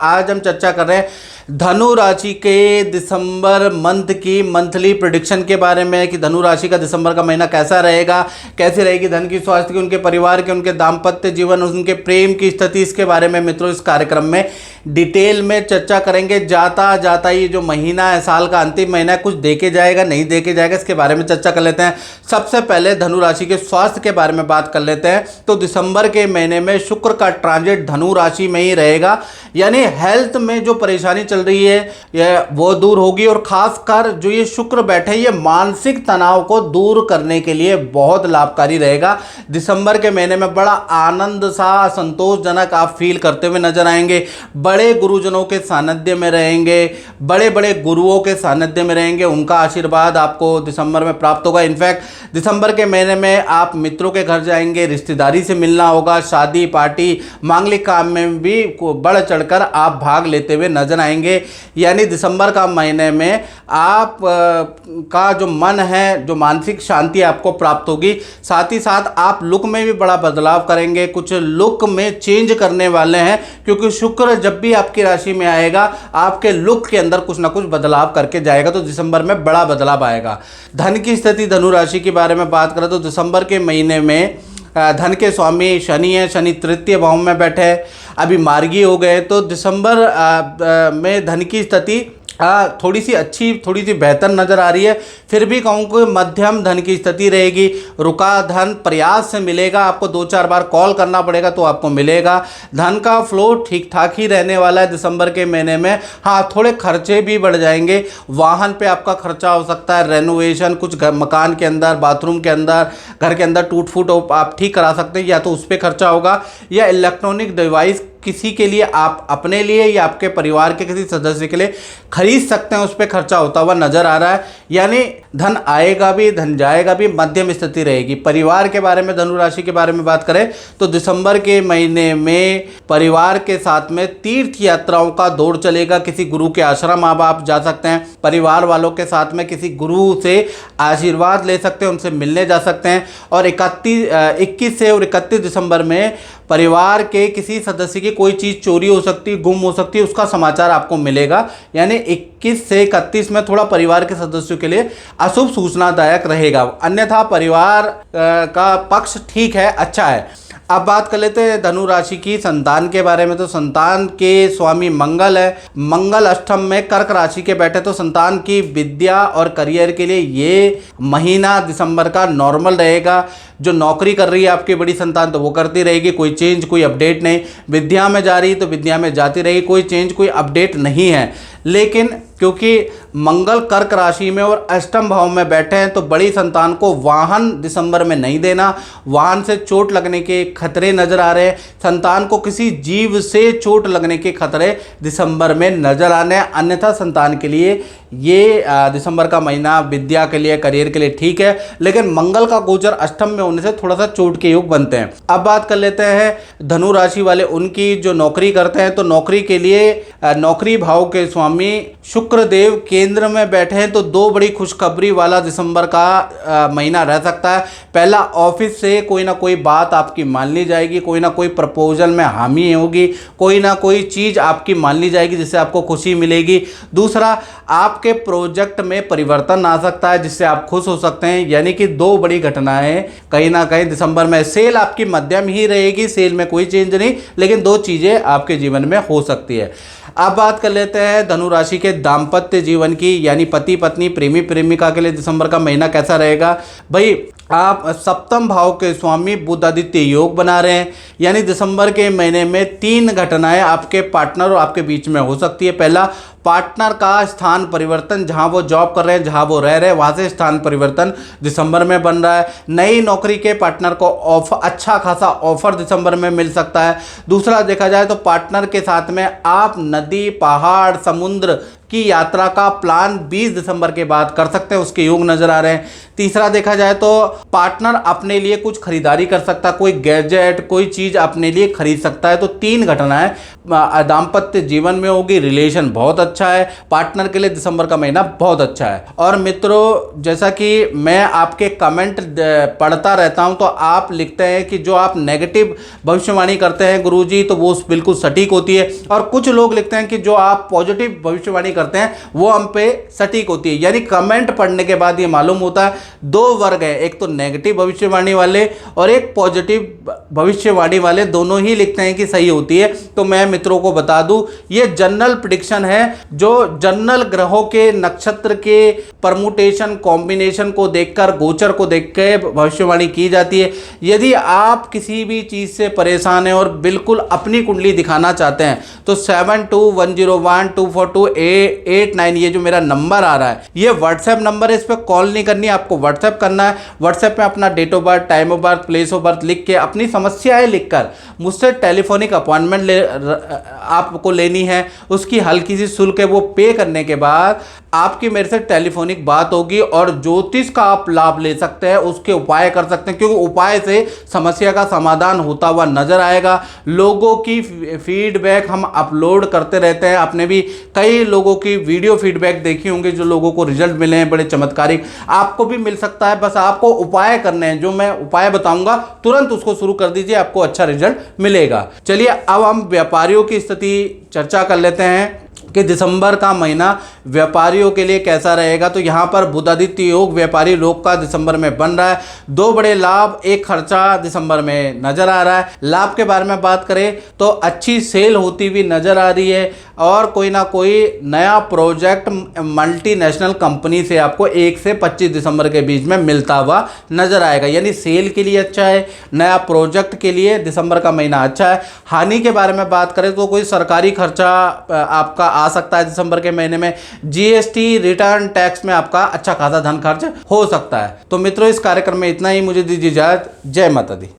आज हम चर्चा कर रहे हैं धनु राशि के दिसंबर मंथ की मंथली प्रेडिक्शन के बारे में कि धनु राशि का दिसंबर का महीना कैसा रहेगा, कैसे रहेगी धन की, स्वास्थ्य की, उनके परिवार के, उनके दाम्पत्य जीवन, उनके प्रेम की स्थिति। इसके बारे में मित्रों इस कार्यक्रम में डिटेल में चर्चा करेंगे। जाता जाता ये जो महीना है, साल का अंतिम महीना है, कुछ देके जाएगा नहीं देके जाएगा, इसके बारे में चर्चा कर लेते हैं। सबसे पहले धनु राशि के स्वास्थ्य के बारे में बात कर लेते हैं। तो दिसंबर के महीने में शुक्र का ट्रांजिट धनु राशि में ही रहेगा, यानी हेल्थ में जो परेशानी चल रही है वो दूर होगी। और खासकर जो ये शुक्र बैठे, ये मानसिक तनाव को दूर करने के लिए बहुत लाभकारी रहेगा। दिसंबर के महीने में बड़ा आनंद सा, संतोषजनक आप फील करते हुए नजर आएंगे। बड़े गुरुजनों के सानिध्य में रहेंगे, बड़े बड़े गुरुओं के सानिध्य में रहेंगे, उनका आशीर्वाद आपको दिसंबर में प्राप्त होगा। इनफैक्ट दिसंबर के महीने में आप मित्रों के घर जाएंगे, रिश्तेदारी से मिलना होगा, शादी पार्टी मांगलिक काम में भी बढ़ चढ़कर आप भाग लेते हुए नजर आएंगे। यानी दिसंबर का महीने में आप का जो मन है, जो मानसिक शांति आपको प्राप्त होगी। साथ ही साथ आप लुक में भी बड़ा बदलाव करेंगे, कुछ लुक में चेंज करने वाले हैं, क्योंकि शुक्र जब भी आपकी राशि में आएगा आपके लुक के अंदर कुछ ना कुछ बदलाव करके जाएगा। तो दिसंबर में बड़ा बदलाव आएगा। धन की स्थिति धनु राशि के बारे में बात करें तो दिसंबर के महीने में धन के स्वामी शनि है, शनि तृतीय भाव में बैठे, अभी मार्गी हो गए। तो दिसंबर में धन की स्थिति थोड़ी सी अच्छी, थोड़ी सी बेहतर नज़र आ रही है। फिर भी कहूँ कि मध्यम धन की स्थिति रहेगी। रुका धन प्रयास से मिलेगा, आपको 2-4 बार कॉल करना पड़ेगा तो आपको मिलेगा। धन का फ्लो ठीक ठाक ही रहने वाला है दिसंबर के महीने में। हाँ, थोड़े खर्चे भी बढ़ जाएंगे। वाहन पे आपका खर्चा हो सकता है, रेनोवेशन, कुछ मकान के अंदर, बाथरूम के अंदर, घर के अंदर टूट फूट आप ठीक करा सकते हैं, या तो उस पर खर्चा होगा, या इलेक्ट्रॉनिक डिवाइस किसी के लिए आप अपने लिए या आपके परिवार के किसी सदस्य के लिए खरीद सकते हैं, उस पर खर्चा होता हुआ नजर आ रहा है। यानी धन आएगा भी, धन जाएगा भी, मध्यम स्थिति रहेगी। परिवार के बारे में, धनु राशि के बारे में बात करें तो दिसंबर के महीने में परिवार के साथ में तीर्थ यात्राओं का दौर चलेगा। किसी गुरु के आश्रम आप जा सकते हैं, परिवार वालों के साथ में किसी गुरु से आशीर्वाद ले सकते हैं, उनसे मिलने जा सकते हैं। और 21 से और 31 दिसंबर में परिवार के किसी सदस्य की कोई चीज़ चोरी हो सकती है, गुम हो सकती है, उसका समाचार आपको मिलेगा। यानी 21 से 31 में थोड़ा परिवार के सदस्यों के लिए अशुभ सूचनादायक रहेगा। अन्यथा परिवार का पक्ष ठीक है, अच्छा है। अब बात कर लेते हैं धनु राशि की संतान के बारे में। तो संतान के स्वामी मंगल है, मंगल अष्टम में कर्क राशि के बैठे। तो संतान की विद्या और करियर के लिए ये महीना दिसंबर का नॉर्मल रहेगा। जो नौकरी कर रही है आपकी बड़ी संतान, तो वो करती रहेगी, कोई चेंज, कोई अपडेट नहीं। विद्या में जा रही तो विद्या में जाती रहेगी, कोई चेंज, कोई अपडेट नहीं है। लेकिन क्योंकि मंगल कर्क राशि में और अष्टम भाव में बैठे हैं, तो बड़ी संतान को वाहन दिसंबर में नहीं देना। वाहन से चोट लगने के खतरे नजर आ रहे हैं। संतान को किसी जीव से चोट लगने के खतरे दिसंबर में नजर आने हैं। अन्यथा संतान के लिए ये दिसंबर का महीना विद्या के लिए, करियर के लिए ठीक है। लेकिन मंगल का गोचर अष्टम में होने से थोड़ा सा चोट के योग बनते हैं। अब बात कर लेते हैं धनु राशि वाले उनकी, जो नौकरी करते हैं। तो नौकरी के लिए नौकरी भाव के स्वामी शुक्र देव केंद्र में बैठे हैं। तो 2 बड़ी खुशखबरी वाला दिसंबर का महीना रह सकता है। पहला, ऑफिस से कोई ना कोई बात आपकी मान ली जाएगी, कोई ना कोई प्रपोजल में हामी होगी, कोई ना कोई चीज़ आपकी मान ली जाएगी जिससे आपको खुशी मिलेगी। दूसरा, आपके प्रोजेक्ट में परिवर्तन आ सकता है जिससे आप खुश हो सकते हैं। यानी कि 2 बड़ी घटनाएं कहीं ना कहीं दिसंबर में। सेल आपकी मध्यम ही रहेगी, सेल में कोई चेंज नहीं, लेकिन 2 चीज़ें आपके जीवन में हो सकती है। अब बात कर लेते हैं धनु राशि के दाम्पत्य जीवन की, यानी पति पत्नी, प्रेमी प्रेमिका के लिए दिसंबर का महीना कैसा रहेगा। भाई, आप सप्तम भाव के स्वामी बुध आदित्य योग बना रहे हैं। यानी दिसंबर के महीने में 3 घटनाएं आपके पार्टनर और आपके बीच में हो सकती है। पहला, पार्टनर का स्थान परिवर्तन, जहां वो जॉब कर रहे हैं, जहां वो रह रहे हैं, वहां से स्थान परिवर्तन दिसंबर में बन रहा है। नई नौकरी के पार्टनर को अच्छा खासा ऑफर दिसंबर में मिल सकता है। दूसरा, देखा जाए तो पार्टनर के साथ में आप नदी, पहाड़, समुद्र कि यात्रा का प्लान 20 दिसंबर के बाद कर सकते हैं, उसके योग नजर आ रहे हैं। तीसरा देखा जाए तो पार्टनर अपने लिए कुछ खरीदारी कर सकता है, कोई गैजेट कोई चीज अपने लिए खरीद सकता है। तो 3 घटनाएं दाम्पत्य जीवन में होगी। रिलेशन बहुत अच्छा है, पार्टनर के लिए दिसंबर का महीना बहुत अच्छा है। और मित्रों, जैसा कि मैं आपके कमेंट पढ़ता रहता हूं, तो आप लिखते हैं कि जो आप नेगेटिव भविष्यवाणी करते हैं गुरुजी, तो वो बिल्कुल सटीक होती है, और कुछ लोग लिखते हैं कि जो आप पॉजिटिव भविष्यवाणी करते हैं वो हम पे सटीक होती है। यानी कमेंट पढ़ने के बाद ये मालूम होता है 2 वर्ग है, एक तो नेगेटिव भविष्यवाणी वाले और एक पॉजिटिव भविष्यवाणी वाले, दोनों ही लिखते हैं कि सही होती है। तो मैं मित्रों को बता दूं, ये जनरल प्रेडिक्शन है, जो जनरल ग्रहों के नक्षत्र के परमुटेशन कॉम्बिनेशन को देखकर, गोचर को देखकर भविष्यवाणी की जाती है। यदि आप किसी भी चीज से परेशान हैं और बिल्कुल अपनी कुंडली दिखाना चाहते हैं तो 7210124289 ये जो मेरा नंबर आ रहा है, ये व्हाट्सएप नंबर है। इस पर कॉल नहीं करनी, आपको व्हाट्सएप करना है। व्हाट्सएप में अपना date of birth, time of birth, place of birth लिख के अपनी समस्याएं लिखकर मुझसे टेलीफोनिक अपॉइंटमेंट आपको लेनी है। उसकी हल्की सी शुल्क है, वो पे करने के बाद आपकी मेरे से टेलीफोनिक बात होगी और ज्योतिष का आप लाभ ले सकते हैं, उसके उपाय कर सकते हैं, क्योंकि उपाय से समस्या का समाधान होता हुआ नजर आएगा। लोगों की फीडबैक हम अपलोड करते रहते हैं, आपने भी कई लोगों की वीडियो फीडबैक देखी होंगी, जो लोगों को रिजल्ट मिले हैं बड़े चमत्कारिक, आपको भी मिल सकता है। बस आपको उपाय करने हैं, जो मैं उपाय बताऊंगा तुरंत उसको शुरू कर दीजिए, आपको अच्छा रिजल्ट मिलेगा। चलिए अब हम व्यापारियों की स्थिति चर्चा कर लेते हैं कि दिसंबर का महीना व्यापारियों के लिए कैसा रहेगा। तो यहाँ पर बुधादित्य योग व्यापारी लोग का दिसंबर में बन रहा है। 2 बड़े लाभ, एक खर्चा दिसंबर में नजर आ रहा है। लाभ के बारे में बात करें तो अच्छी सेल होती हुई नजर आ रही है, और कोई ना कोई नया प्रोजेक्ट मल्टीनेशनल कंपनी से आपको 1 से 25 दिसंबर के बीच में मिलता हुआ नजर आएगा। यानी सेल के लिए अच्छा है, नया प्रोजेक्ट के लिए दिसंबर का महीना अच्छा है। हानि के बारे में बात करें तो कोई सरकारी खर्चा आपका आ सकता है दिसंबर के महीने में। जीएसटी रिटर्न टैक्स में आपका अच्छा खासा धन खर्च हो सकता है। तो मित्रों, इस कार्यक्रम में इतना ही। मुझे दीजिए इजाजत। जय माता दी।